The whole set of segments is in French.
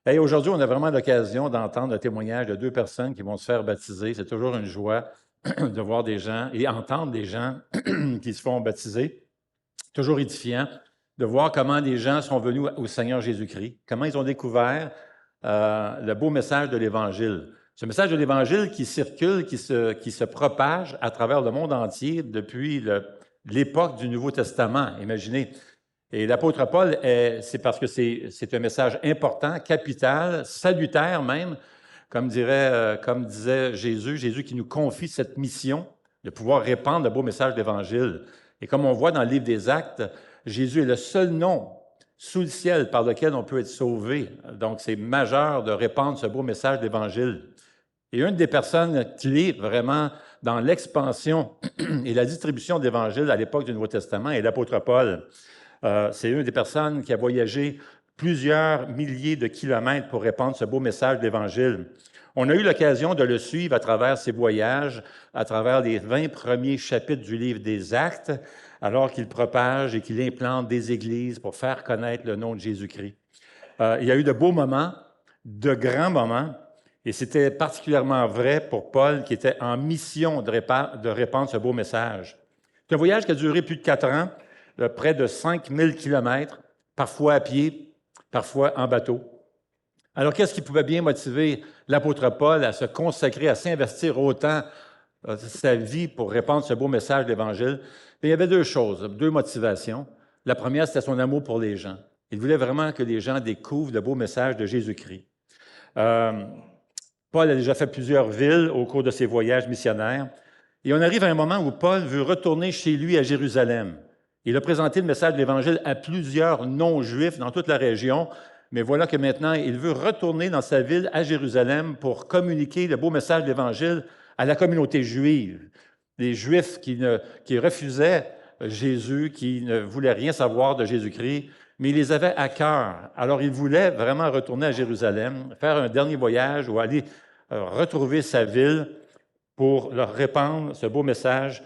Hey, aujourd'hui, on a vraiment l'occasion d'entendre le témoignage de deux personnes qui vont se faire baptiser. C'est toujours une joie de voir des gens et entendre des gens qui se font baptiser. Toujours édifiant de voir comment des gens sont venus au Seigneur Jésus-Christ, comment ils ont découvert le beau message de l'Évangile. Ce message de l'Évangile qui circule, qui se propage à travers le monde entier depuis l'époque du Nouveau Testament. Imaginez. Et l'apôtre Paul, c'est parce que c'est un message important, capital, salutaire même, comme disait Jésus qui nous confie cette mission de pouvoir répandre le beau message de l'Évangile. Et comme on voit dans le livre des Actes, Jésus est le seul nom sous le ciel par lequel on peut être sauvé. Donc, c'est majeur de répandre ce beau message de l'Évangile. Et une des personnes clés vraiment dans l'expansion et la distribution de l'Évangile à l'époque du Nouveau Testament est l'apôtre Paul. C'est une des personnes qui a voyagé plusieurs milliers de kilomètres pour répandre ce beau message de l'Évangile. On a eu l'occasion de le suivre à travers ses voyages, à travers les 20 premiers chapitres du livre des Actes, alors qu'il propage et qu'il implante des églises pour faire connaître le nom de Jésus-Christ. Il y a eu de beaux moments, de grands moments, et c'était particulièrement vrai pour Paul qui était en mission de répandre ce beau message. C'est un voyage qui a duré plus de 4 ans, de près de 5000 kilomètres, parfois à pied, parfois en bateau. Alors, qu'est-ce qui pouvait bien motiver l'apôtre Paul à se consacrer, à s'investir autant sa vie pour répandre ce beau message de l'Évangile? Il y avait deux choses, deux motivations. La première, c'était son amour pour les gens. Il voulait vraiment que les gens découvrent le beau message de Jésus-Christ. Paul a déjà fait plusieurs villes au cours de ses voyages missionnaires. Et on arrive à un moment où Paul veut retourner chez lui à Jérusalem. Il a présenté le message de l'Évangile à plusieurs non-juifs dans toute la région, mais voilà que maintenant, il veut retourner dans sa ville à Jérusalem pour communiquer le beau message de l'Évangile à la communauté juive. Les Juifs qui refusaient Jésus, qui ne voulaient rien savoir de Jésus-Christ, mais il les avait à cœur. Alors, il voulait vraiment retourner à Jérusalem, faire un dernier voyage ou aller retrouver sa ville pour leur répandre ce beau message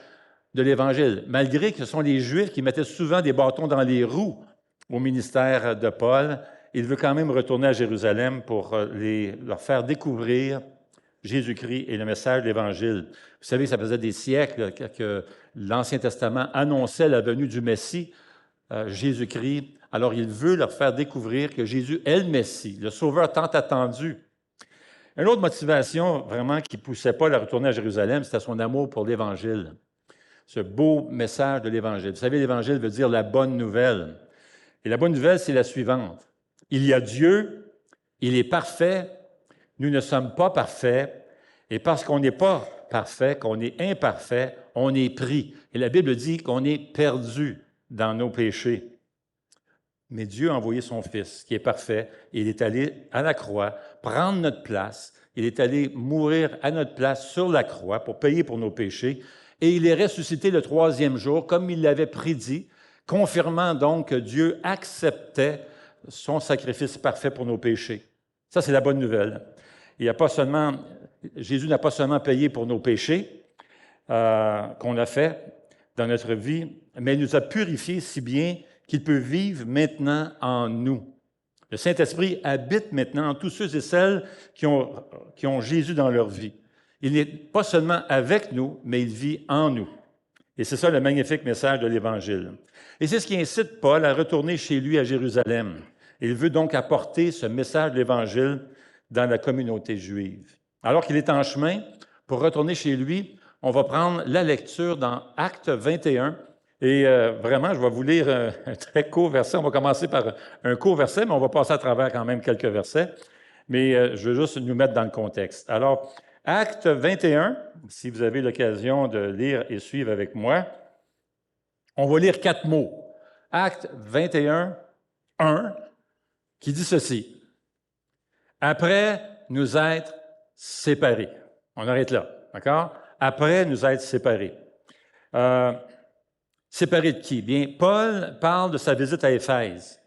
de l'Évangile, malgré que ce sont les Juifs qui mettaient souvent des bâtons dans les roues au ministère de Paul. Il veut quand même retourner à Jérusalem pour leur faire découvrir Jésus-Christ et le message de l'Évangile. Vous savez, ça faisait des siècles que l'Ancien Testament annonçait la venue du Messie, Jésus-Christ. Alors, il veut leur faire découvrir que Jésus est le Messie, le Sauveur tant attendu. Une autre motivation vraiment qui poussait Paul à retourner à Jérusalem, c'était son amour pour l'Évangile. Ce beau message de l'Évangile. Vous savez, l'Évangile veut dire la bonne nouvelle. Et la bonne nouvelle, c'est la suivante. Il y a Dieu, il est parfait, nous ne sommes pas parfaits, et parce qu'on n'est pas parfait, qu'on est imparfait, on est pris. Et la Bible dit qu'on est perdu dans nos péchés. Mais Dieu a envoyé son Fils, qui est parfait, et il est allé à la croix prendre notre place. Il est allé mourir à notre place sur la croix pour payer pour nos péchés. Et il est ressuscité le 3e jour, comme il l'avait prédit, confirmant donc que Dieu acceptait son sacrifice parfait pour nos péchés. Ça, c'est la bonne nouvelle. Jésus n'a pas seulement payé pour nos péchés qu'on a fait dans notre vie, mais il nous a purifiés si bien qu'il peut vivre maintenant en nous. Le Saint-Esprit habite maintenant en tous ceux et celles qui ont Jésus dans leur vie. Il n'est pas seulement avec nous, mais il vit en nous. Et c'est ça le magnifique message de l'Évangile. Et c'est ce qui incite Paul à retourner chez lui à Jérusalem. Il veut donc apporter ce message de l'Évangile dans la communauté juive. Alors qu'il est en chemin, pour retourner chez lui, on va prendre la lecture dans Actes 21. Et vraiment, je vais vous lire un très court verset. On va commencer par un court verset, mais on va passer à travers quand même quelques versets. Mais je veux juste nous mettre dans le contexte. Alors, Acte 21, si vous avez l'occasion de lire et suivre avec moi, on va lire 4 mots. Acte 21, 1, qui dit ceci. « Après nous être séparés. » On arrête là, d'accord? « Après nous être séparés. » Séparés de qui? Bien, Paul parle de sa visite à Éphèse.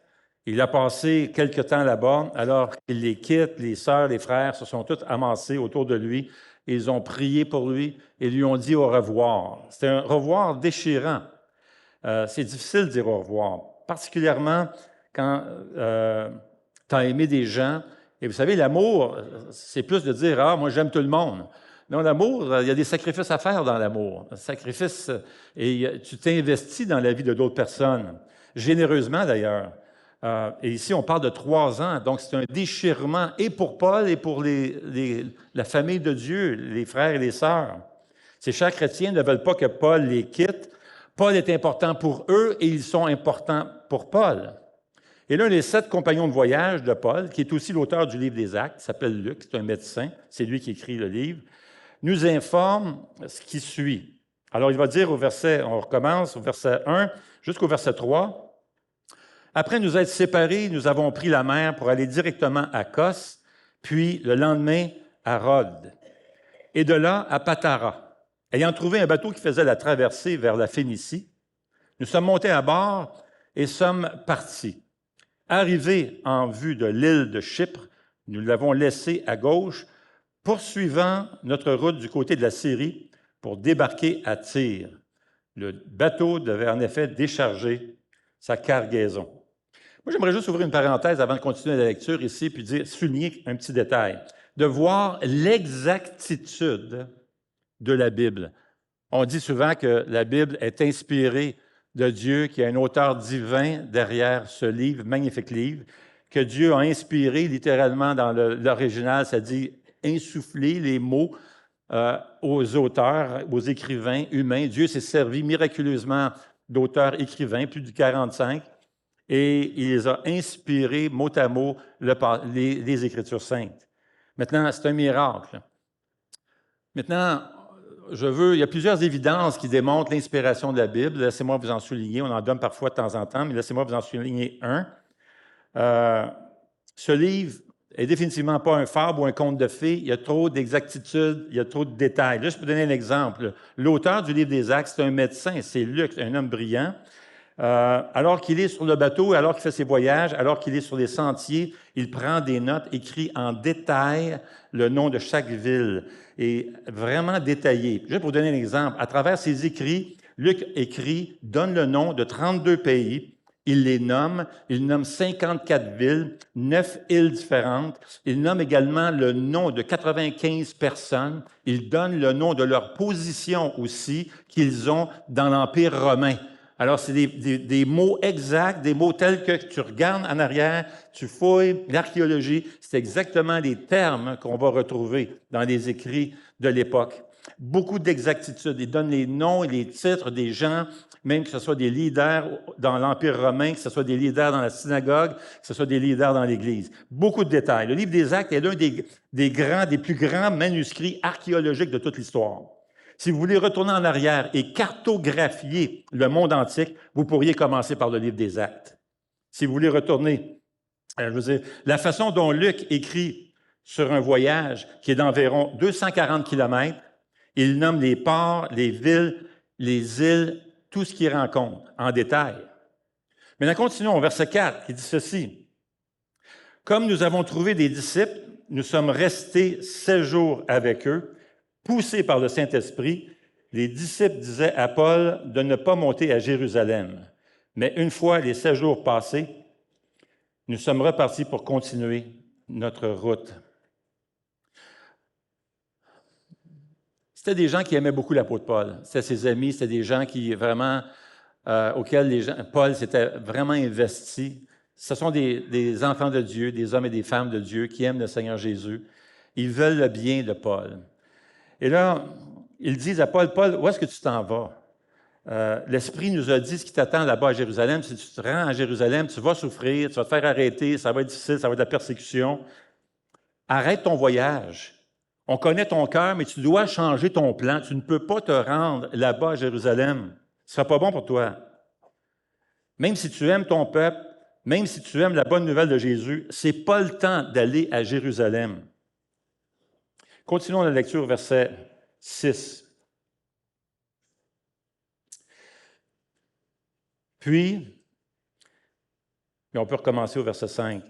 Il a passé quelque temps là-bas, alors qu'il les quitte, les sœurs, les frères se sont tous amassés autour de lui, Ils ont prié pour lui et lui ont dit au revoir. C'est un au revoir déchirant. C'est difficile de dire au revoir, particulièrement quand tu as aimé des gens. Et vous savez, l'amour, c'est plus de dire « Ah, moi, j'aime tout le monde ». Non, l'amour, il y a des sacrifices à faire dans l'amour. Sacrifices, et tu t'investis dans la vie de d'autres personnes, généreusement d'ailleurs. Et ici, on parle de 3 ans, donc c'est un déchirement et pour Paul et pour la famille de Dieu, les frères et les sœurs. Ces chers chrétiens ne veulent pas que Paul les quitte. Paul est important pour eux et ils sont importants pour Paul. Et l'un des 7 compagnons de voyage de Paul, qui est aussi l'auteur du livre des Actes, s'appelle Luc, c'est un médecin, c'est lui qui écrit le livre, nous informe ce qui suit. Alors, il va dire au verset, on recommence au verset 1 jusqu'au verset 3. Après nous être séparés, nous avons pris la mer pour aller directement à Kos, puis le lendemain à Rhodes, et de là à Patara. Ayant trouvé un bateau qui faisait la traversée vers la Phénicie, nous sommes montés à bord et sommes partis. Arrivés en vue de l'île de Chypre, nous l'avons laissé à gauche, poursuivant notre route du côté de la Syrie pour débarquer à Tyr. Le bateau devait en effet décharger sa cargaison. Moi, j'aimerais juste ouvrir une parenthèse avant de continuer la lecture ici, puis souligner un petit détail, de voir l'exactitude de la Bible. On dit souvent que la Bible est inspirée de Dieu, qu'il y a un auteur divin derrière ce livre, magnifique livre, que Dieu a inspiré littéralement dans l'original, ça dit insuffler les mots aux auteurs, aux écrivains humains. Dieu s'est servi miraculeusement d'auteurs écrivains, plus de 45, et il les a inspirés mot à mot les Écritures saintes. Maintenant, c'est un miracle. Maintenant, il y a plusieurs évidences qui démontrent l'inspiration de la Bible. Laissez-moi vous en souligner. On en donne parfois de temps en temps, mais laissez-moi vous en souligner un. Ce livre est définitivement pas un fable ou un conte de fées. Il y a trop d'exactitude, il y a trop de détails. Juste pour donner un exemple, l'auteur du livre des Actes, c'est un médecin, c'est Luc, un homme brillant. Alors qu'il est sur le bateau, alors qu'il fait ses voyages, alors qu'il est sur les sentiers, il prend des notes, écrit en détail le nom de chaque ville, et vraiment détaillé. Juste pour vous donner un exemple, à travers ses écrits, Luc donne le nom de 32 pays, il les nomme, il nomme 54 villes, 9 îles différentes, il nomme également le nom de 95 personnes, il donne le nom de leur position aussi qu'ils ont dans l'Empire romain. Alors, c'est des mots exacts, des mots tels que tu regardes en arrière, tu fouilles l'archéologie, c'est exactement les termes qu'on va retrouver dans les écrits de l'époque. Beaucoup d'exactitude. Il donne les noms et les titres des gens, même que ce soit des leaders dans l'Empire romain, que ce soit des leaders dans la synagogue, que ce soit des leaders dans l'Église. Beaucoup de détails. Le livre des Actes est l'un des plus grands manuscrits archéologiques de toute l'histoire. Si vous voulez retourner en arrière et cartographier le monde antique, vous pourriez commencer par le livre des Actes. Si vous voulez retourner, la façon dont Luc écrit sur un voyage qui est d'environ 240 kilomètres, il nomme les ports, les villes, les îles, tout ce qu'il rencontre en détail. Maintenant, continuons au verset 4 qui dit ceci. « Comme nous avons trouvé des disciples, nous sommes restés 7 jours avec eux. Poussés par le Saint-Esprit, les disciples disaient à Paul de ne pas monter à Jérusalem. Mais une fois les 7 jours passés, nous sommes repartis pour continuer notre route. » C'était des gens qui aimaient beaucoup l'apôtre Paul. C'était ses amis, c'était des gens qui vraiment, auxquels Paul s'était vraiment investi. Ce sont des enfants de Dieu, des hommes et des femmes de Dieu qui aiment le Seigneur Jésus. Ils veulent le bien de Paul. Et là, ils disent à Paul, « Paul, où est-ce que tu t'en vas? L'Esprit nous a dit ce qui t'attend là-bas à Jérusalem. Si tu te rends à Jérusalem, tu vas souffrir, tu vas te faire arrêter, ça va être difficile, ça va être de la persécution. Arrête ton voyage. On connaît ton cœur, mais tu dois changer ton plan. Tu ne peux pas te rendre là-bas à Jérusalem. Ce ne sera pas bon pour toi. Même si tu aimes ton peuple, même si tu aimes la bonne nouvelle de Jésus, ce n'est pas le temps d'aller à Jérusalem. » Continuons la lecture, verset 6. Puis, on peut recommencer au verset 5.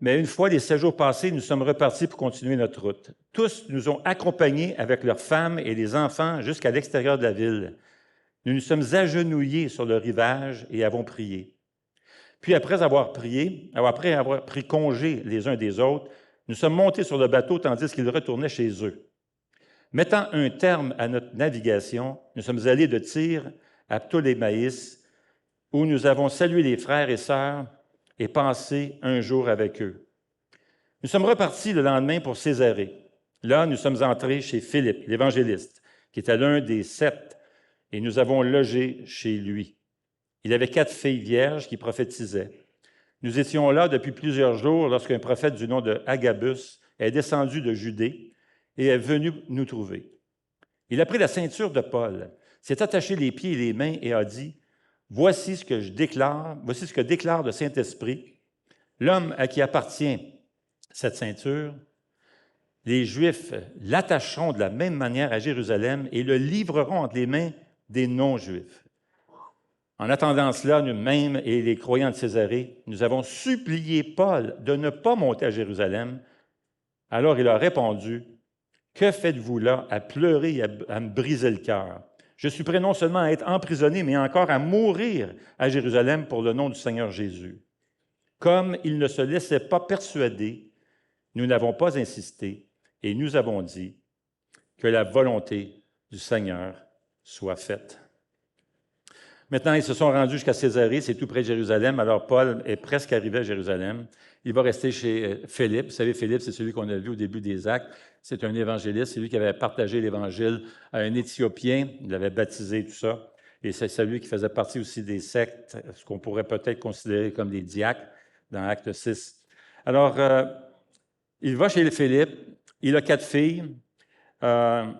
Mais une fois les 7 jours passés, nous sommes repartis pour continuer notre route. Tous nous ont accompagnés avec leurs femmes et les enfants jusqu'à l'extérieur de la ville. Nous nous sommes agenouillés sur le rivage et avons prié. Puis après avoir prié, après avoir pris congé les uns des autres, nous sommes montés sur le bateau tandis qu'ils retournaient chez eux. Mettant un terme à notre navigation, nous sommes allés de Tyr à Ptolémaïs, où nous avons salué les frères et sœurs et passé un jour avec eux. Nous sommes repartis le lendemain pour Césarée. Là, nous sommes entrés chez Philippe, l'évangéliste, qui était l'un des 7, et nous avons logé chez lui. Il avait 4 filles vierges qui prophétisaient. Nous étions là depuis plusieurs jours lorsqu'un prophète du nom de Agabus est descendu de Judée et est venu nous trouver. Il a pris la ceinture de Paul, s'est attaché les pieds et les mains et a dit, « Voici ce que déclare le Saint-Esprit, l'homme à qui appartient cette ceinture. Les Juifs l'attacheront de la même manière à Jérusalem et le livreront entre les mains des non-Juifs. En attendant cela, nous-mêmes et les croyants de Césarée, nous avons supplié Paul de ne pas monter à Jérusalem. Alors il a répondu, « Que faites-vous là à pleurer et à me briser le cœur? Je suis prêt non seulement à être emprisonné, mais encore à mourir à Jérusalem pour le nom du Seigneur Jésus. » Comme il ne se laissait pas persuader, nous n'avons pas insisté et nous avons dit que la volonté du Seigneur soit faite. Maintenant, ils se sont rendus jusqu'à Césarée, c'est tout près de Jérusalem. Alors, Paul est presque arrivé à Jérusalem. Il va rester chez Philippe. Vous savez, Philippe, c'est celui qu'on a vu au début des Actes. C'est un évangéliste, c'est lui qui avait partagé l'Évangile à un Éthiopien. Il l'avait baptisé, tout ça. Et c'est celui qui faisait partie aussi des sectes, ce qu'on pourrait peut-être considérer comme des diacres, dans Acte 6. Alors, il va chez Philippe. Il a 4 filles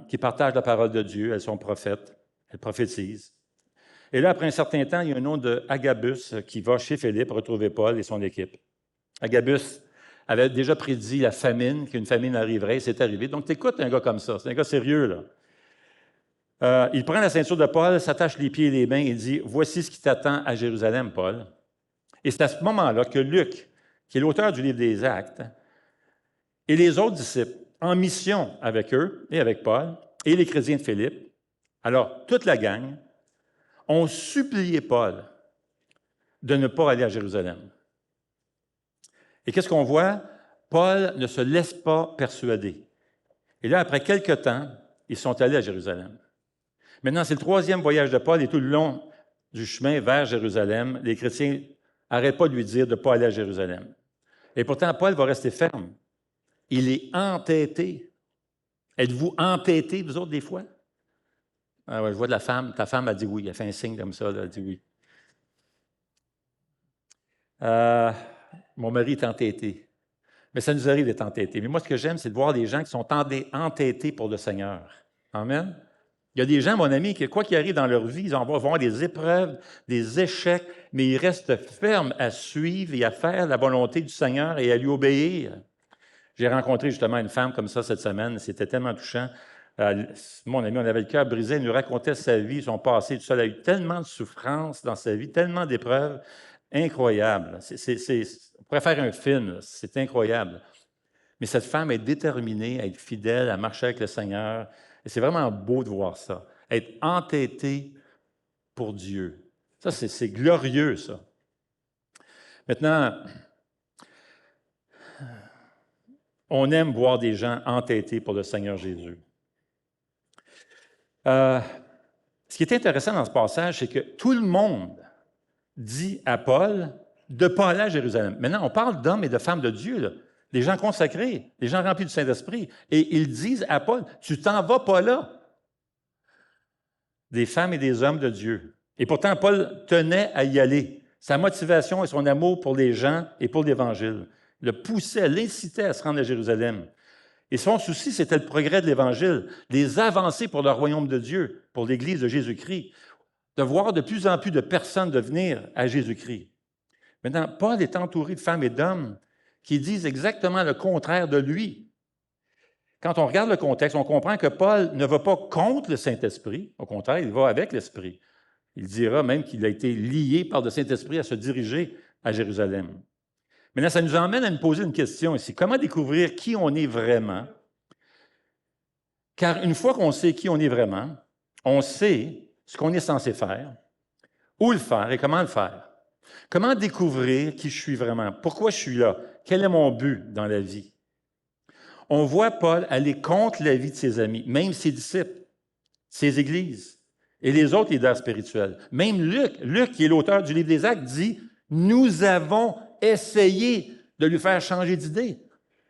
qui partagent la parole de Dieu. Elles sont prophètes. Elles prophétisent. Et là, après un certain temps, il y a un nom de Agabus qui va chez Philippe retrouver Paul et son équipe. Agabus avait déjà prédit la famine, qu'une famine arriverait, et c'est arrivé. Donc, t'écoutes un gars comme ça, c'est un gars sérieux, là. Il prend la ceinture de Paul, s'attache les pieds et les mains et dit, « Voici ce qui t'attend à Jérusalem, Paul. » Et c'est à ce moment-là que Luc, qui est l'auteur du livre des Actes, et les autres disciples, en mission avec eux et avec Paul, et les chrétiens de Philippe, alors toute la gang, ont supplié Paul de ne pas aller à Jérusalem. Et qu'est-ce qu'on voit? Paul ne se laisse pas persuader. Et là, après quelque temps, ils sont allés à Jérusalem. Maintenant, c'est le 3e voyage de Paul, et tout le long du chemin vers Jérusalem, les chrétiens n'arrêtent pas de lui dire de ne pas aller à Jérusalem. Et pourtant, Paul va rester ferme. Il est entêté. Êtes-vous entêtés, vous autres, des fois? Ah ouais, je vois de la femme, ta femme a dit oui, elle a fait un signe comme ça, elle a dit oui. Mon mari est entêté. Mais ça nous arrive d'être entêtés. Mais moi, ce que j'aime, c'est de voir des gens qui sont entêtés pour le Seigneur. Amen. Il y a des gens, mon ami, qui, quoi qu'il arrive dans leur vie, ils vont avoir des épreuves, des échecs, mais ils restent fermes à suivre et à faire la volonté du Seigneur et à lui obéir. J'ai rencontré justement une femme comme ça cette semaine. C'était tellement touchant. Mon ami, on avait le cœur brisé. Elle nous racontait sa vie, son passé, tout ça. Elle a eu tellement de souffrances dans sa vie, tellement d'épreuves. Incroyable. On pourrait faire un film. C'est incroyable. Mais cette femme est déterminée à être fidèle, à marcher avec le Seigneur. Et c'est vraiment beau de voir ça. Être entêté pour Dieu. Ça, c'est glorieux, ça. Maintenant, on aime voir des gens entêtés pour le Seigneur Jésus. Ce qui est intéressant dans ce passage, c'est que tout le monde dit à Paul de ne pas aller à Jérusalem. Maintenant, on parle d'hommes et de femmes de Dieu, là, des gens consacrés, des gens remplis du Saint-Esprit. Et ils disent à Paul, tu t'en vas pas là. Des femmes et des hommes de Dieu. Et pourtant, Paul tenait à y aller. Sa motivation et son amour pour les gens et pour l'Évangile le poussait, l'incitait à se rendre à Jérusalem. Et son souci, c'était le progrès de l'Évangile, les avancées pour le royaume de Dieu, pour l'Église de Jésus-Christ, de voir de plus en plus de personnes de venir à Jésus-Christ. Maintenant, Paul est entouré de femmes et d'hommes qui disent exactement le contraire de lui. Quand on regarde le contexte, on comprend que Paul ne va pas contre le Saint-Esprit, au contraire, il va avec l'Esprit. Il dira même qu'il a été lié par le Saint-Esprit à se diriger à Jérusalem. Maintenant, ça nous emmène à nous poser une question ici. Comment découvrir qui on est vraiment? Car une fois qu'on sait qui on est vraiment, on sait ce qu'on est censé faire, où le faire et comment le faire. Comment découvrir qui je suis vraiment? Pourquoi je suis là? Quel est mon but dans la vie? On voit Paul aller contre la vie de ses amis, même ses disciples, ses églises et les autres leaders spirituels. Même Luc, qui est l'auteur du livre des Actes, dit « Nous avons essayé de lui faire changer d'idée. »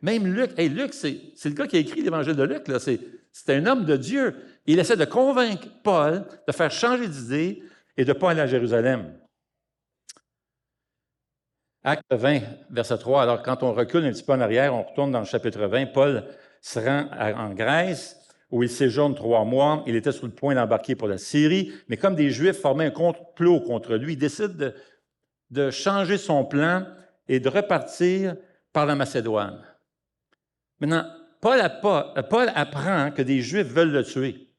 Même Luc, Luc, c'est le gars qui a écrit l'Évangile de Luc, là, c'est un homme de Dieu. Il essaie de convaincre Paul de faire changer d'idée et de ne pas aller à Jérusalem. Acte 20, verset 3. Alors, quand on recule un petit peu en arrière, on retourne dans le chapitre 20. Paul se rend en Grèce, où il séjourne 3 mois. Il était sur le point d'embarquer pour la Syrie, mais comme des Juifs formaient un complot contre lui, il décide de changer son plan et de repartir par la Macédoine. Maintenant, Paul apprend que des Juifs veulent le tuer.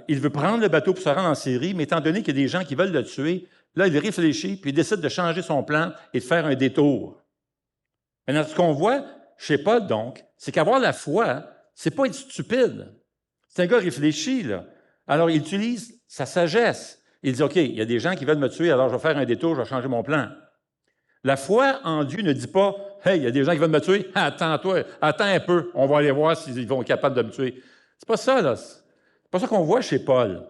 Il veut prendre le bateau pour se rendre en Syrie, mais étant donné qu'il y a des gens qui veulent le tuer, là, il réfléchit, puis il décide de changer son plan et de faire un détour. Maintenant, ce qu'on voit chez Paul, donc, c'est qu'avoir la foi, c'est pas être stupide. C'est un gars réfléchi, là. Alors, il utilise sa sagesse. Il dit, OK, il y a des gens qui veulent me tuer, alors je vais faire un détour, je vais changer mon plan. La foi en Dieu ne dit pas, hey, il y a des gens qui veulent me tuer, attends-toi, attends un peu, on va aller voir s'ils vont être capables de me tuer. C'est pas ça, là. C'est pas ça qu'on voit chez Paul.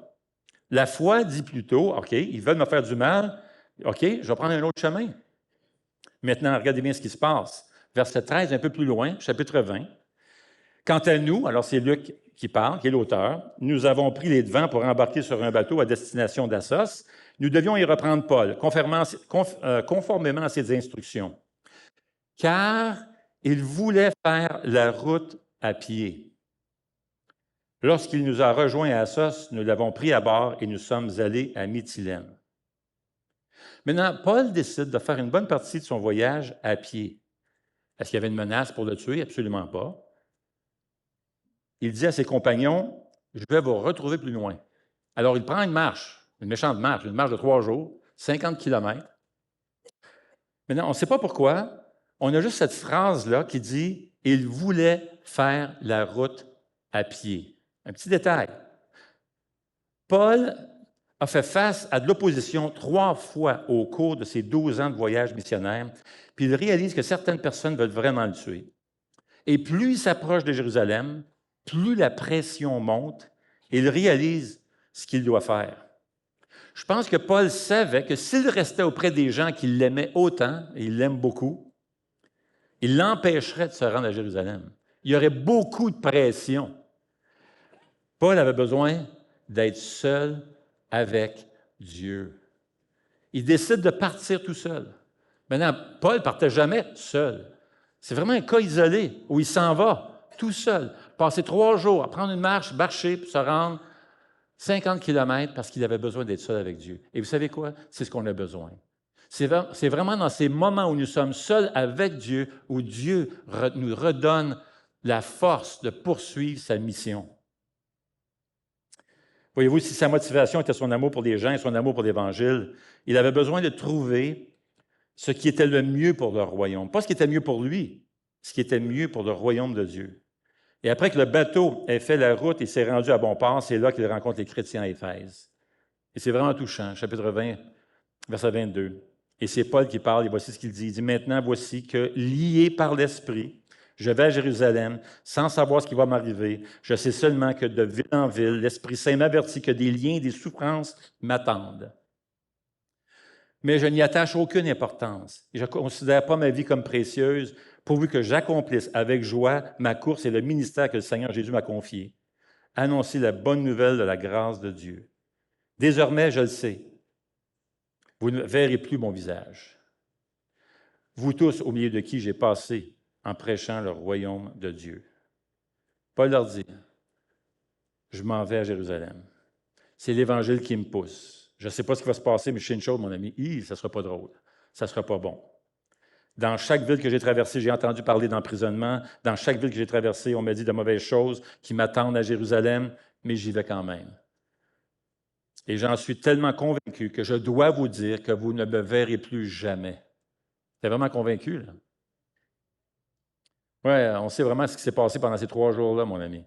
La foi dit plutôt, OK, ils veulent me faire du mal, OK, je vais prendre un autre chemin. Maintenant, regardez bien ce qui se passe. Verset 13, un peu plus loin, chapitre 20. Quant à nous, alors c'est Luc qui parle, qui est l'auteur, nous avons pris les devants pour embarquer sur un bateau à destination d'Assos. Nous devions y reprendre Paul, conformément à ses instructions, car il voulait faire la route à pied. Lorsqu'il nous a rejoints à Assos, nous l'avons pris à bord et nous sommes allés à Mytilène. Maintenant, Paul décide de faire une bonne partie de son voyage à pied. Est-ce qu'il y avait une menace pour le tuer? Absolument pas. Il dit à ses compagnons, « Je vais vous retrouver plus loin. » Alors, il prend une marche, une méchante marche, une marche de 3 jours, 50 kilomètres. Maintenant, on ne sait pas pourquoi, on a juste cette phrase-là qui dit « Il voulait faire la route à pied ». Un petit détail. Paul a fait face à de l'opposition 3 fois au cours de ses 12 ans de voyage missionnaire, puis il réalise que certaines personnes veulent vraiment le tuer. Et plus il s'approche de Jérusalem, plus la pression monte, et il réalise ce qu'il doit faire. Je pense que Paul savait que s'il restait auprès des gens qui l'aimaient autant, et il l'aime beaucoup, il l'empêcherait de se rendre à Jérusalem. Il y aurait beaucoup de pression. Paul avait besoin d'être seul avec Dieu. Il décide de partir tout seul. Maintenant, Paul ne partait jamais seul. C'est vraiment un cas isolé où il s'en va tout seul, passer 3 jours à prendre une marche, marcher, puis se rendre 50 kilomètres parce qu'il avait besoin d'être seul avec Dieu. Et vous savez quoi? C'est ce qu'on a besoin. C'est vraiment dans ces moments où nous sommes seuls avec Dieu, où Dieu nous redonne la force de poursuivre sa mission. Voyez-vous, si sa motivation était son amour pour les gens et son amour pour l'Évangile, il avait besoin de trouver ce qui était le mieux pour le royaume. Pas ce qui était mieux pour lui, ce qui était mieux pour le royaume de Dieu. Et après que le bateau ait fait la route et s'est rendu à bon port, c'est là qu'il rencontre les chrétiens à Éphèse. Et c'est vraiment touchant, chapitre 20, verset 22. Et c'est Paul qui parle, et voici ce qu'il dit. Il dit, « Maintenant, voici que, lié par l'Esprit, je vais à Jérusalem sans savoir ce qui va m'arriver. Je sais seulement que de ville en ville, l'Esprit Saint m'avertit que des liens et des souffrances m'attendent. Mais je n'y attache aucune importance. Je ne considère pas ma vie comme précieuse, pourvu que j'accomplisse avec joie ma course et le ministère que le Seigneur Jésus m'a confié. Annoncer la bonne nouvelle de la grâce de Dieu. Désormais, je le sais, vous ne verrez plus mon visage. Vous tous, au milieu de qui j'ai passé en prêchant le royaume de Dieu. » Paul leur dit, « Je m'en vais à Jérusalem. C'est l'Évangile qui me pousse. Je ne sais pas ce qui va se passer, mais je sais une chose, mon ami, ça ne sera pas drôle, ça ne sera pas bon. Dans chaque ville que j'ai traversée, j'ai entendu parler d'emprisonnement. Dans chaque ville que j'ai traversée, on m'a dit de mauvaises choses qui m'attendent à Jérusalem, mais j'y vais quand même. Et j'en suis tellement convaincu que je dois vous dire que vous ne me verrez plus jamais. T'es vraiment convaincu, là? Oui, on sait vraiment ce qui s'est passé pendant ces 3 jours-là, mon ami.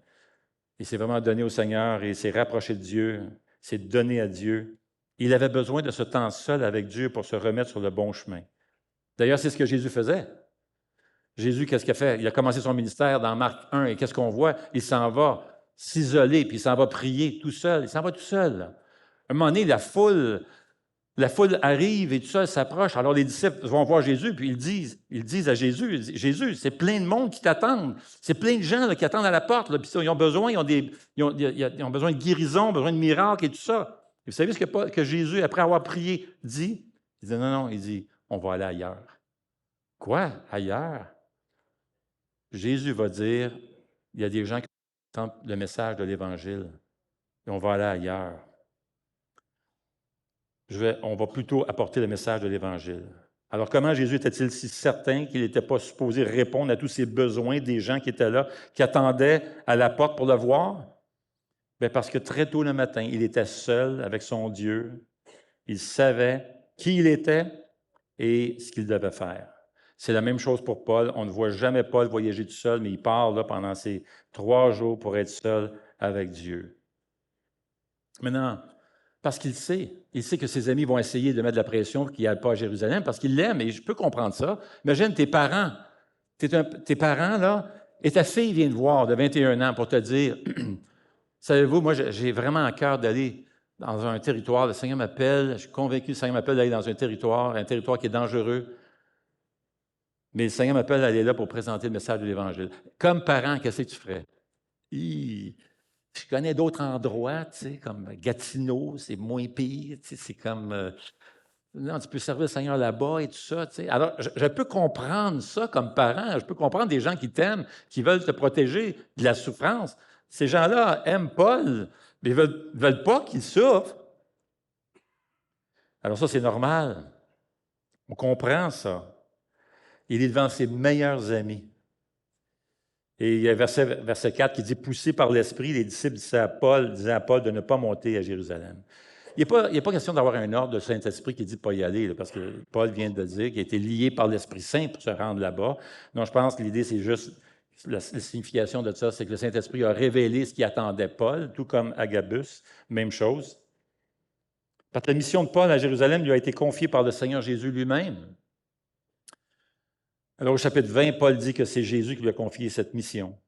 Il s'est vraiment donné au Seigneur et il s'est rapproché de Dieu, s'est donné à Dieu. Il avait besoin de ce temps seul avec Dieu pour se remettre sur le bon chemin. D'ailleurs, c'est ce que Jésus faisait. Jésus, qu'est-ce qu'il a fait? Il a commencé son ministère dans Marc 1 et qu'est-ce qu'on voit? Il s'en va s'isoler, puis il s'en va prier tout seul. Il s'en va tout seul. À un moment donné, la foule arrive et tout ça s'approche. Alors les disciples vont voir Jésus, puis ils disent à Jésus, Jésus, c'est plein de monde qui t'attendent. C'est plein de gens là, qui attendent à la porte. Là, puis ils ont besoin, ils ont besoin de guérison, besoin de miracles et tout ça. Et vous savez ce que Jésus, après avoir prié, dit? Il dit, non, il dit, on va aller ailleurs. Quoi? Ailleurs? Jésus va dire, il y a des gens qui entendent le message de l'Évangile et on va aller ailleurs. On va plutôt apporter le message de l'Évangile. Alors, comment Jésus était-il si certain qu'il n'était pas supposé répondre à tous ces besoins des gens qui étaient là, qui attendaient à la porte pour le voir? Bien, parce que très tôt le matin, il était seul avec son Dieu. Il savait qui il était et ce qu'il devait faire. C'est la même chose pour Paul. On ne voit jamais Paul voyager tout seul, mais il part là pendant ces 3 jours pour être seul avec Dieu. Maintenant, parce qu'il sait que ses amis vont essayer de mettre de la pression pour qu'il n'aille pas à Jérusalem, parce qu'il l'aime, et je peux comprendre ça. Imagine tes parents, là, et ta fille vient te voir de 21 ans pour te dire, savez-vous, moi, j'ai vraiment à cœur d'aller dans un territoire, le Seigneur m'appelle, je suis convaincu que le Seigneur m'appelle d'aller dans un territoire qui est dangereux, mais le Seigneur m'appelle d'aller là pour présenter le message de l'Évangile. Comme parent, qu'est-ce que tu ferais? Je connais d'autres endroits, tu sais, comme Gatineau, c'est moins pire, tu sais, c'est comme... non, tu peux servir le Seigneur là-bas et tout ça, tu sais. Alors, je peux comprendre ça comme parent, je peux comprendre des gens qui t'aiment, qui veulent te protéger de la souffrance. Ces gens-là aiment Paul, mais ils ne veulent pas qu'il souffre. Alors ça, c'est normal. On comprend ça. Il est devant ses meilleurs amis. Et il y a verset 4 qui dit, poussés par l'Esprit, les disciples disaient à Paul de ne pas monter à Jérusalem. Il n'est pas question d'avoir un ordre de Saint-Esprit qui dit de ne pas y aller, là, parce que Paul vient de dire qu'il a été lié par l'Esprit Saint pour se rendre là-bas. Non, je pense que l'idée, c'est juste, la signification de ça, c'est que le Saint-Esprit a révélé ce qui attendait Paul, tout comme Agabus, même chose. Parce que la mission de Paul à Jérusalem lui a été confiée par le Seigneur Jésus lui-même. Alors, au chapitre 20, Paul dit que c'est Jésus qui lui a confié cette mission.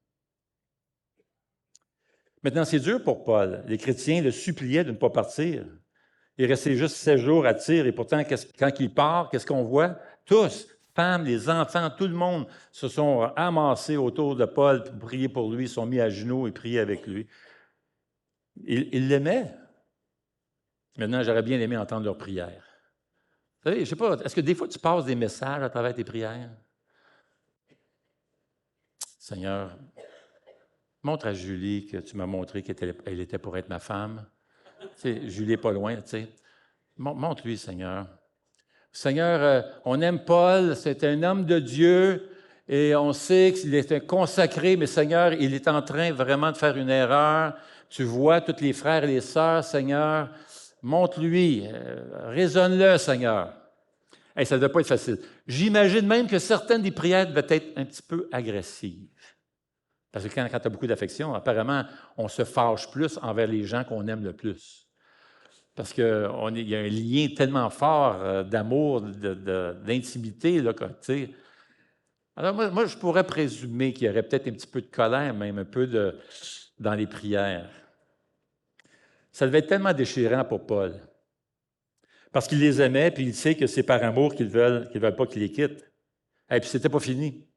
Maintenant, c'est dur pour Paul. Les chrétiens le suppliaient de ne pas partir. Il restait juste 7 jours à Tyr, et pourtant, quand il part, qu'est-ce qu'on voit? Tous, femmes, les enfants, tout le monde se sont amassés autour de Paul pour prier pour lui, sont mis à genoux et prier avec lui. Ils l'aimaient. Maintenant, j'aurais bien aimé entendre leurs prières. Vous savez, je ne sais pas, est-ce que des fois tu passes des messages à travers tes prières? Seigneur, montre à Julie que tu m'as montré qu'elle était pour être ma femme. Tu sais, Julie n'est pas loin, tu sais. Montre-lui, Seigneur. Seigneur, on aime Paul, c'est un homme de Dieu et on sait qu'il est un consacré, mais Seigneur, il est en train vraiment de faire une erreur. Tu vois tous les frères et les sœurs, Seigneur, montre-lui, raisonne-le, Seigneur. Hey, ça ne devait pas être facile. J'imagine même que certaines des prières devaient être un petit peu agressives. Parce que quand tu as beaucoup d'affection, apparemment, on se fâche plus envers les gens qu'on aime le plus. Parce qu'il y a un lien tellement fort d'amour, d'intimité. Là, alors, moi, je pourrais présumer qu'il y aurait peut-être un petit peu de colère, même un peu dans les prières. Ça devait être tellement déchirant pour Paul. Parce qu'il les aimait, puis il sait que c'est par amour qu'ils veulent pas qu'il les quitte. Et puis, c'était pas fini.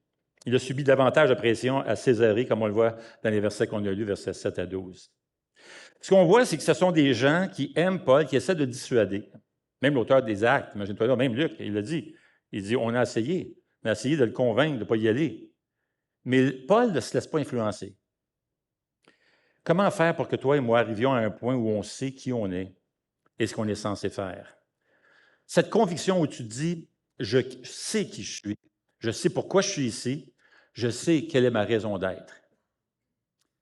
Il a subi davantage de pression à Césarée, comme on le voit dans les versets qu'on a lus, versets 7 à 12. Ce qu'on voit, c'est que ce sont des gens qui aiment Paul, qui essaient de dissuader. Même l'auteur des Actes, imagine-toi là, même Luc, il l'a dit. Il dit, on a essayé de le convaincre de ne pas y aller. Mais Paul ne se laisse pas influencer. Comment faire pour que toi et moi arrivions à un point où on sait qui on est et ce qu'on est censé faire? Cette conviction où tu dis, je sais qui je suis, je sais pourquoi je suis ici, je sais quelle est ma raison d'être.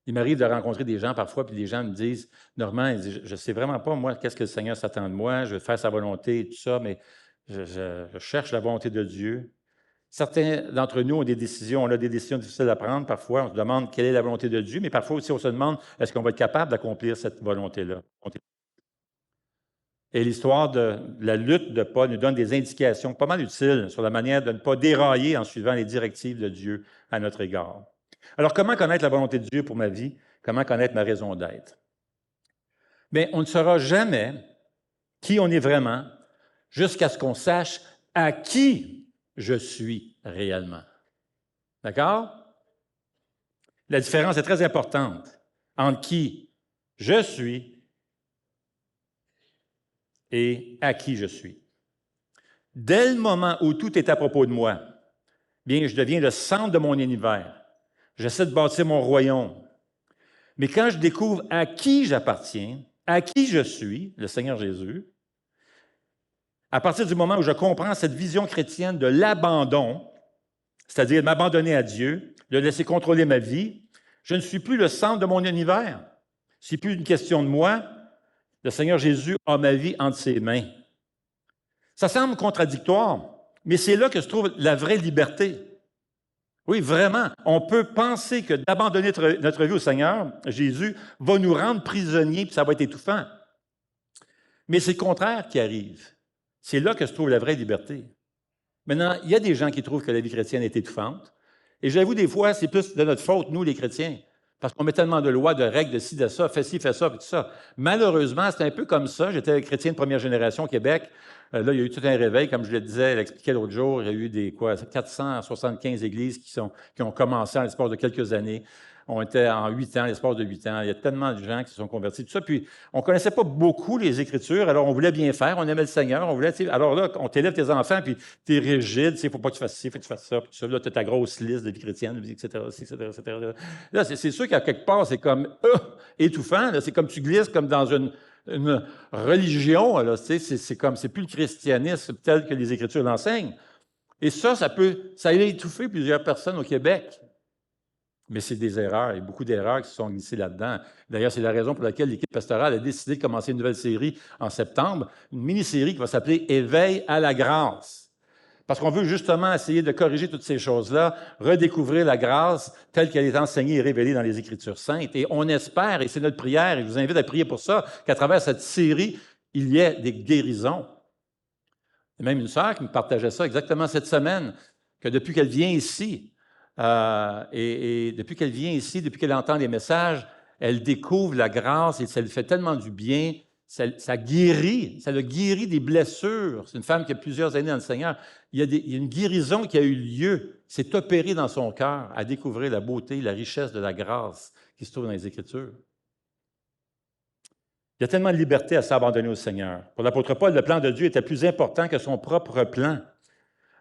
Il m'arrive de rencontrer des gens parfois, puis les gens me disent, Normand, je ne sais vraiment pas, moi, qu'est-ce que le Seigneur s'attend de moi, je veux faire sa volonté et tout ça, mais je cherche la volonté de Dieu. Certains d'entre nous ont des décisions, on a des décisions difficiles à prendre parfois. On se demande quelle est la volonté de Dieu, mais parfois aussi on se demande est-ce qu'on va être capable d'accomplir cette volonté-là. Et l'histoire de la lutte de Paul nous donne des indications pas mal utiles sur la manière de ne pas dérailler en suivant les directives de Dieu à notre égard. Alors, comment connaître la volonté de Dieu pour ma vie? Comment connaître ma raison d'être? Bien, on ne saura jamais qui on est vraiment jusqu'à ce qu'on sache à qui je suis réellement. D'accord? La différence est très importante entre qui je suis et à qui je suis. Dès le moment où tout est à propos de moi, bien, je deviens le centre de mon univers. J'essaie de bâtir mon royaume. Mais quand je découvre à qui j'appartiens, à qui je suis, le Seigneur Jésus, à partir du moment où je comprends cette vision chrétienne de l'abandon, c'est-à-dire de m'abandonner à Dieu, de laisser contrôler ma vie, je ne suis plus le centre de mon univers. Ce n'est plus une question de moi. Le Seigneur Jésus a ma vie entre ses mains. Ça semble contradictoire, mais c'est là que se trouve la vraie liberté. Oui, vraiment. On peut penser que d'abandonner notre vie au Seigneur, Jésus, va nous rendre prisonniers, puis ça va être étouffant. Mais c'est le contraire qui arrive. C'est là que se trouve la vraie liberté. Maintenant, il y a des gens qui trouvent que la vie chrétienne est étouffante. Et j'avoue, des fois, c'est plus de notre faute, nous, les chrétiens. Parce qu'on met tellement de lois, de règles, de ci, de ça, fais ci, fais ça, puis tout ça. Malheureusement, c'est un peu comme ça. J'étais chrétien de première génération au Québec. Là, il y a eu tout un réveil, comme je le disais, elle expliquait l'autre jour. Il y a eu 475 églises qui ont commencé en l'espace de quelques années. On était en 8 ans, l'espace de 8 ans. Il y a tellement de gens qui se sont convertis, tout ça. Puis, on ne connaissait pas beaucoup les Écritures, alors on voulait bien faire, on aimait le Seigneur, on voulait, alors là, on t'élève tes enfants, puis tu es rigide, il ne faut pas que tu fasses ci, il faut que tu fasses ça, puis tout ça. Là, tu as ta grosse liste de vie chrétienne, etc., etc. Là, c'est sûr qu'à quelque part, c'est comme étouffant, c'est comme tu glisses comme dans une religion, là, c'est plus le christianisme tel que les Écritures l'enseignent. Et ça a étouffé plusieurs personnes au Québec. Mais c'est des erreurs, il y a beaucoup d'erreurs qui se sont glissées là-dedans. D'ailleurs, c'est la raison pour laquelle l'équipe pastorale a décidé de commencer une nouvelle série en septembre, une mini-série qui va s'appeler « Éveil à la grâce ». Parce qu'on veut justement essayer de corriger toutes ces choses-là, redécouvrir la grâce telle qu'elle est enseignée et révélée dans les Écritures saintes. Et on espère, et c'est notre prière, et je vous invite à prier pour ça, qu'à travers cette série, il y ait des guérisons. Il y a même une sœur qui me partageait ça exactement cette semaine, que depuis qu'elle vient ici, depuis qu'elle vient ici, depuis qu'elle entend les messages, elle découvre la grâce et ça lui fait tellement du bien. Ça guérit, ça le guérit des blessures. C'est une femme qui a plusieurs années dans le Seigneur. Il y a une guérison qui a eu lieu, c'est opéré dans son cœur à découvrir la beauté, la richesse de la grâce qui se trouve dans les Écritures. Il y a tellement de liberté à s'abandonner au Seigneur. Pour l'apôtre Paul, le plan de Dieu était plus important que son propre plan.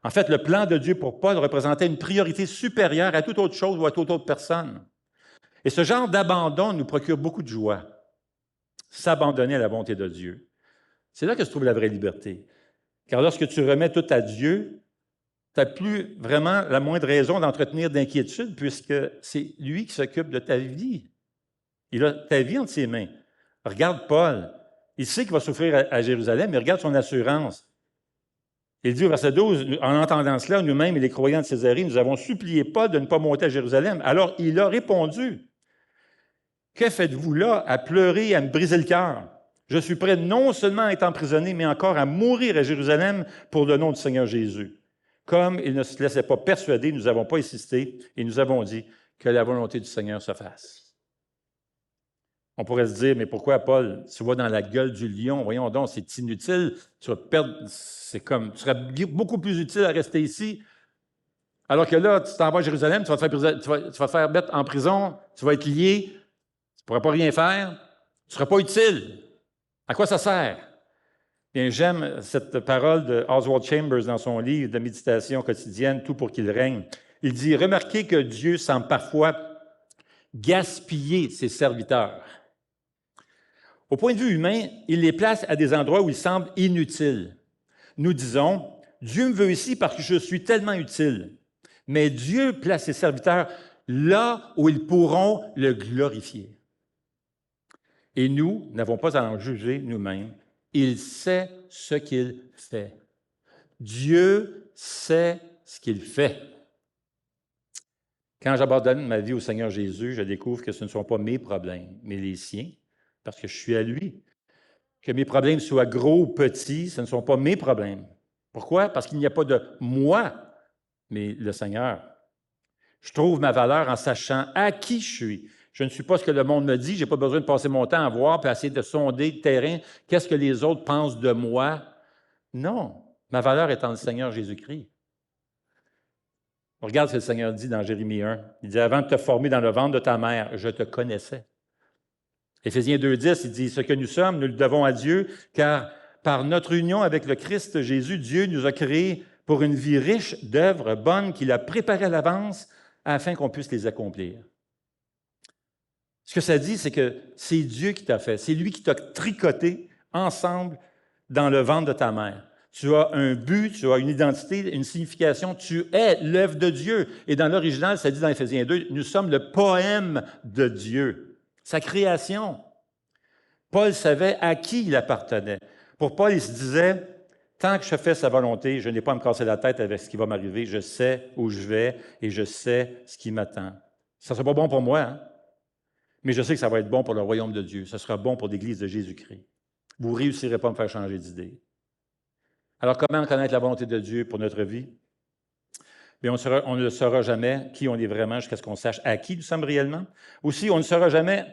En fait, le plan de Dieu pour Paul représentait une priorité supérieure à toute autre chose ou à toute autre personne. Et ce genre d'abandon nous procure beaucoup de joie. S'abandonner à la volonté de Dieu. C'est là que se trouve la vraie liberté. Car lorsque tu remets tout à Dieu, tu n'as plus vraiment la moindre raison d'entretenir d'inquiétude puisque c'est lui qui s'occupe de ta vie. Il a ta vie entre ses mains. Regarde Paul. Il sait qu'il va souffrir à Jérusalem, mais regarde son assurance. Il dit au verset 12, en entendant cela, nous-mêmes et les croyants de Césarée, nous avons supplié Paul de ne pas monter à Jérusalem. Alors il a répondu, « Que faites-vous là à pleurer et à me briser le cœur? Je suis prêt non seulement à être emprisonné, mais encore à mourir à Jérusalem pour le nom du Seigneur Jésus. » Comme il ne se laissait pas persuader, nous n'avons pas insisté et nous avons dit que la volonté du Seigneur se fasse. On pourrait se dire, mais pourquoi, Paul, tu vas dans la gueule du lion? Voyons donc, c'est inutile. Tu vas perdre, tu serais beaucoup plus utile à rester ici. Alors que là, tu t'en vas à Jérusalem, tu vas te faire mettre en prison, tu vas être lié, tu ne pourras pas rien faire, tu ne seras pas utile. À quoi ça sert? Bien, j'aime cette parole de Oswald Chambers dans son livre de méditation quotidienne, Tout pour qu'il règne. Il dit, remarquez que Dieu semble parfois gaspiller ses serviteurs. Au point de vue humain, il les place à des endroits où ils semblent inutiles. Nous disons, Dieu me veut ici parce que je suis tellement utile. Mais Dieu place ses serviteurs là où ils pourront le glorifier. Et nous n'avons pas à en juger nous-mêmes. Il sait ce qu'il fait. Dieu sait ce qu'il fait. Quand j'abandonne ma vie au Seigneur Jésus, je découvre que ce ne sont pas mes problèmes, mais les siens, parce que je suis à lui. Que mes problèmes soient gros ou petits, ce ne sont pas mes problèmes. Pourquoi? Parce qu'il n'y a pas de moi, mais le Seigneur. Je trouve ma valeur en sachant à qui je suis. Je ne suis pas ce que le monde me dit. Je n'ai pas besoin de passer mon temps à voir et à essayer de sonder le terrain. Qu'est-ce que les autres pensent de moi? Non. Ma valeur est en le Seigneur Jésus-Christ. Regarde ce que le Seigneur dit dans Jérémie 1. Il dit, avant de te former dans le ventre de ta mère, je te connaissais. Éphésiens 2,10, il dit, ce que nous sommes, nous le devons à Dieu, car par notre union avec le Christ Jésus, Dieu nous a créés pour une vie riche d'œuvres bonnes qu'il a préparées à l'avance afin qu'on puisse les accomplir. Ce que ça dit, c'est que c'est Dieu qui t'a fait. C'est lui qui t'a tricoté ensemble dans le ventre de ta mère. Tu as un but, tu as une identité, une signification. Tu es l'œuvre de Dieu. Et dans l'original, ça dit dans Éphésiens 2, nous sommes le poème de Dieu, sa création. Paul savait à qui il appartenait. Pour Paul, il se disait, tant que je fais sa volonté, je n'ai pas à me casser la tête avec ce qui va m'arriver. Je sais où je vais et je sais ce qui m'attend. Ça ne sera pas bon pour moi, hein? Mais je sais que ça va être bon pour le royaume de Dieu. Ce sera bon pour l'Église de Jésus-Christ. Vous ne réussirez pas à me faire changer d'idée. Alors, comment connaître la volonté de Dieu pour notre vie? Bien, on ne saura jamais qui on est vraiment jusqu'à ce qu'on sache à qui nous sommes réellement. Aussi, on ne saura jamais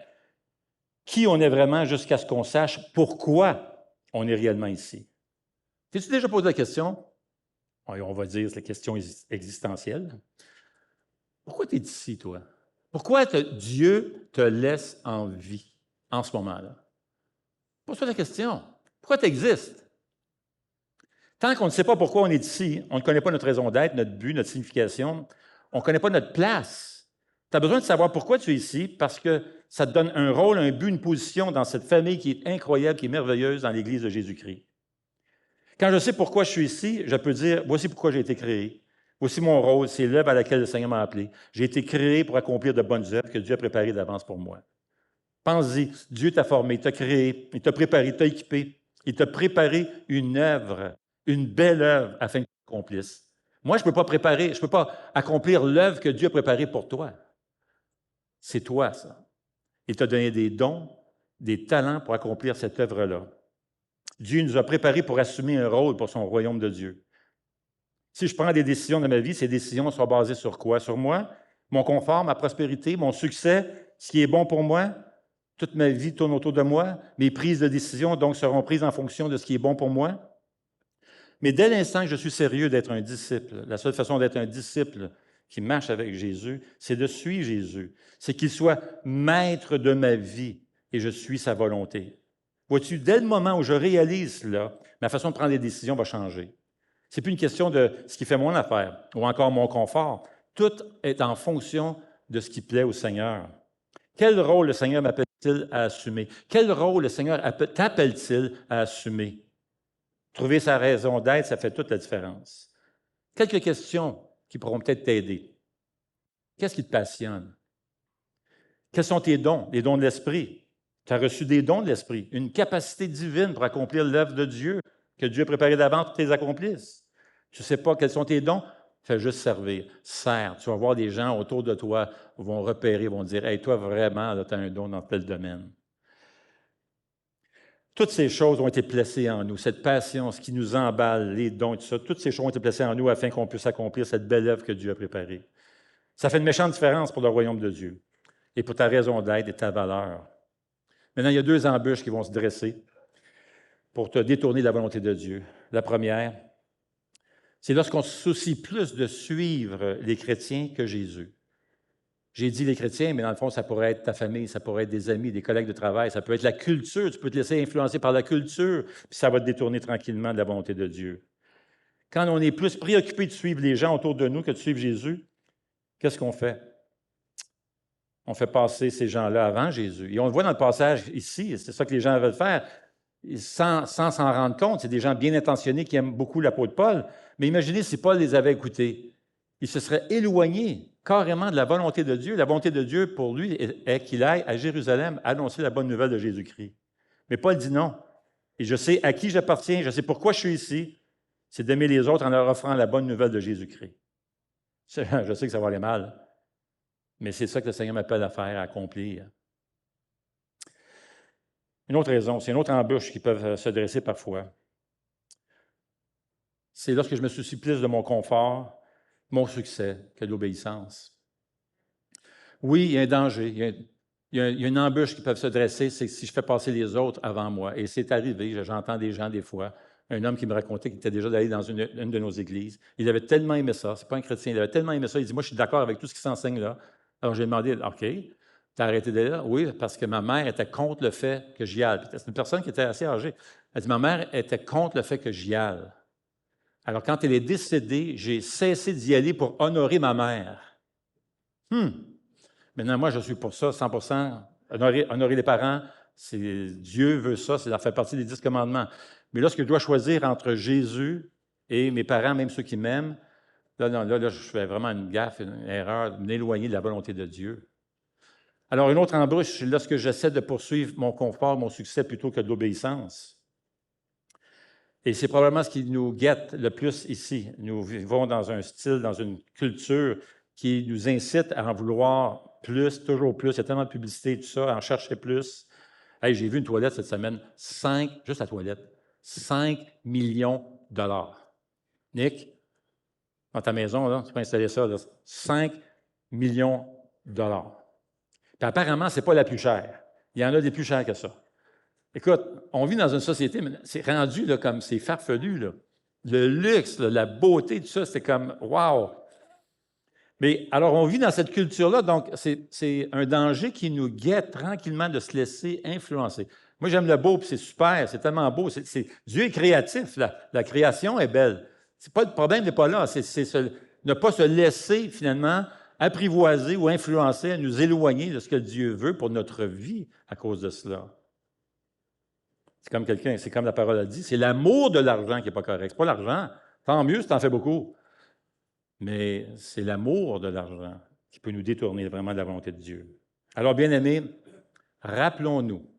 qui on est vraiment jusqu'à ce qu'on sache pourquoi on est réellement ici. T'es-tu déjà posé la question? On va dire c'est la question existentielle. Pourquoi tu es ici, toi? Pourquoi Dieu te laisse en vie en ce moment-là? Pose-toi la question. Pourquoi tu existes? Tant qu'on ne sait pas pourquoi on est ici, on ne connaît pas notre raison d'être, notre but, notre signification, on ne connaît pas notre place. Tu as besoin de savoir pourquoi tu es ici, parce que ça te donne un rôle, un but, une position dans cette famille qui est incroyable, qui est merveilleuse dans l'Église de Jésus-Christ. Quand je sais pourquoi je suis ici, je peux dire, voici pourquoi j'ai été créé. Voici mon rôle, c'est l'œuvre à laquelle le Seigneur m'a appelé. J'ai été créé pour accomplir de bonnes œuvres que Dieu a préparées d'avance pour moi. Pense-y, Dieu t'a formé, t'a créé, il t'a préparé, t'a équipé. Il t'a préparé une œuvre, une belle œuvre afin que tu l'accomplisses. Moi, je ne peux pas accomplir l'œuvre que Dieu a préparée pour toi. C'est toi, ça. Il t'a donné des dons, des talents pour accomplir cette œuvre-là. Dieu nous a préparés pour assumer un rôle pour son royaume de Dieu. Si je prends des décisions dans ma vie, ces décisions sont basées sur quoi? Sur moi, mon confort, ma prospérité, mon succès, ce qui est bon pour moi. Toute ma vie tourne autour de moi. Mes prises de décision, donc, seront prises en fonction de ce qui est bon pour moi. Mais dès l'instant que je suis sérieux d'être un disciple, la seule façon d'être un disciple qui marche avec Jésus, c'est de suivre Jésus. C'est qu'il soit maître de ma vie et je suis sa volonté. Vois-tu, dès le moment où je réalise cela, ma façon de prendre des décisions va changer. Ce n'est plus une question de ce qui fait mon affaire ou encore mon confort. Tout est en fonction de ce qui plaît au Seigneur. Quel rôle le Seigneur m'appelle-t-il à assumer? Quel rôle le Seigneur t'appelle-t-il à assumer? Trouver sa raison d'être, ça fait toute la différence. Quelques questions qui pourront peut-être t'aider. Qu'est-ce qui te passionne? Quels sont tes dons, les dons de l'Esprit? Tu as reçu des dons de l'Esprit, une capacité divine pour accomplir l'œuvre de Dieu que Dieu a préparée d'avance pour que tu les accomplisses. Tu ne sais pas quels sont tes dons? Fais juste servir. Sers. Tu vas voir des gens autour de toi qui vont repérer, vont dire « Hey, toi, vraiment, tu as un don dans tel domaine. » Toutes ces choses ont été placées en nous, cette passion, ce qui nous emballe, les dons, tout ça, toutes ces choses ont été placées en nous afin qu'on puisse accomplir cette belle œuvre que Dieu a préparée. Ça fait une méchante différence pour le royaume de Dieu et pour ta raison d'être et ta valeur. Maintenant, il y a deux embûches qui vont se dresser pour te détourner de la volonté de Dieu. La première, c'est lorsqu'on se soucie plus de suivre les chrétiens que Jésus. J'ai dit les chrétiens, mais dans le fond, ça pourrait être ta famille, ça pourrait être des amis, des collègues de travail, ça peut être la culture. Tu peux te laisser influencer par la culture, puis ça va te détourner tranquillement de la volonté de Dieu. Quand on est plus préoccupé de suivre les gens autour de nous que de suivre Jésus, qu'est-ce qu'on fait? On fait passer ces gens-là avant Jésus. Et on le voit dans le passage ici, c'est ça que les gens veulent faire, sans s'en rendre compte. C'est des gens bien intentionnés qui aiment beaucoup l'apôtre Paul. Mais imaginez si Paul les avait écoutés. Il se serait éloigné carrément de la volonté de Dieu. La volonté de Dieu pour lui est qu'il aille à Jérusalem annoncer la bonne nouvelle de Jésus-Christ. Mais Paul dit non. Et je sais à qui j'appartiens, je sais pourquoi je suis ici. c'est d'aimer les autres en leur offrant la bonne nouvelle de Jésus-Christ. Je sais que ça va aller mal, mais c'est ça que le Seigneur m'appelle à faire, à accomplir. Une autre raison, c'est une autre embûche qui peut se dresser parfois. C'est lorsque je me soucie plus de mon confort, mon succès, que de l'obéissance. Oui, il y a un danger, il y a une embûche qui peut se dresser, c'est si je fais passer les autres avant moi. Et c'est arrivé, j'entends des gens des fois, un homme qui me racontait qu'il était déjà allé dans une de nos églises. Il avait tellement aimé ça, c'est pas un chrétien, il avait tellement aimé ça, il dit, moi je suis d'accord avec tout ce qui s'enseigne là. Alors j'ai demandé, OK, t'as arrêté d'aller là? Oui, parce que ma mère était contre le fait que j'y aille. C'est une personne qui était assez âgée. Elle dit, ma mère était contre le fait que j'y aille. Alors quand elle est décédée, j'ai cessé d'y aller pour honorer ma mère. Maintenant, moi, je suis pour ça, 100%. Honorer les parents, Dieu veut ça, ça fait partie des 10 commandements. Mais lorsque je dois choisir entre Jésus et mes parents, même ceux qui m'aiment, là, je fais vraiment une gaffe, une erreur, m'éloigner de la volonté de Dieu. Alors, une autre embûche, c'est lorsque j'essaie de poursuivre mon confort, mon succès, plutôt que de l'obéissance. Et c'est probablement ce qui nous guette le plus ici. Nous vivons dans un style, dans une culture qui nous incite à en vouloir plus, toujours plus. Il y a tellement de publicité, tout ça, à en chercher plus. Hey, j'ai vu une toilette cette semaine, juste la toilette, 5 millions de dollars. Nick, dans ta maison, là, tu peux installer ça, là, 5 millions de dollars. Puis apparemment, ce n'est pas la plus chère. Il y en a des plus chères que ça. Écoute, on vit dans une société, mais c'est rendu là, comme c'est farfelu. Là. Le luxe, là, la beauté, tout ça, c'est comme wow! Mais alors, on vit dans cette culture-là, donc c'est un danger qui nous guette tranquillement de se laisser influencer. Moi, j'aime le beau, puis c'est super, c'est tellement beau. Dieu est créatif, la création est belle. Le problème n'est pas là, ne pas se laisser finalement apprivoiser ou influencer, à nous éloigner de ce que Dieu veut pour notre vie à cause de cela. C'est comme la parole a dit, c'est l'amour de l'argent qui n'est pas correct. Ce n'est pas l'argent. Tant mieux si tu en fais beaucoup. Mais c'est l'amour de l'argent qui peut nous détourner vraiment de la volonté de Dieu. Alors, bien-aimés, rappelons-nous,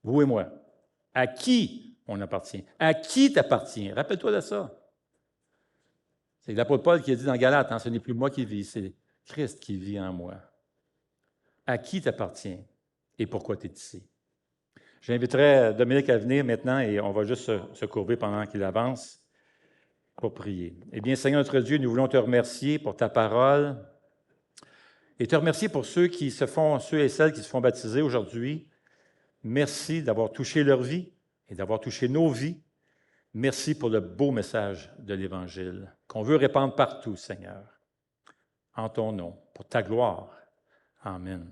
vous et moi, à qui on appartient? À qui t'appartiens? Rappelle-toi de ça. C'est l'apôtre Paul qui a dit dans Galates, ce n'est plus moi qui vis, c'est Christ qui vit en moi. À qui t'appartiens et pourquoi tu es ici? J'inviterai Dominique à venir maintenant et on va juste se courber pendant qu'il avance pour prier. Eh bien, Seigneur notre Dieu, nous voulons te remercier pour ta parole et te remercier pour ceux et celles qui se font baptiser aujourd'hui. Merci d'avoir touché leur vie et d'avoir touché nos vies. Merci pour le beau message de l'Évangile qu'on veut répandre partout, Seigneur, en ton nom, pour ta gloire. Amen.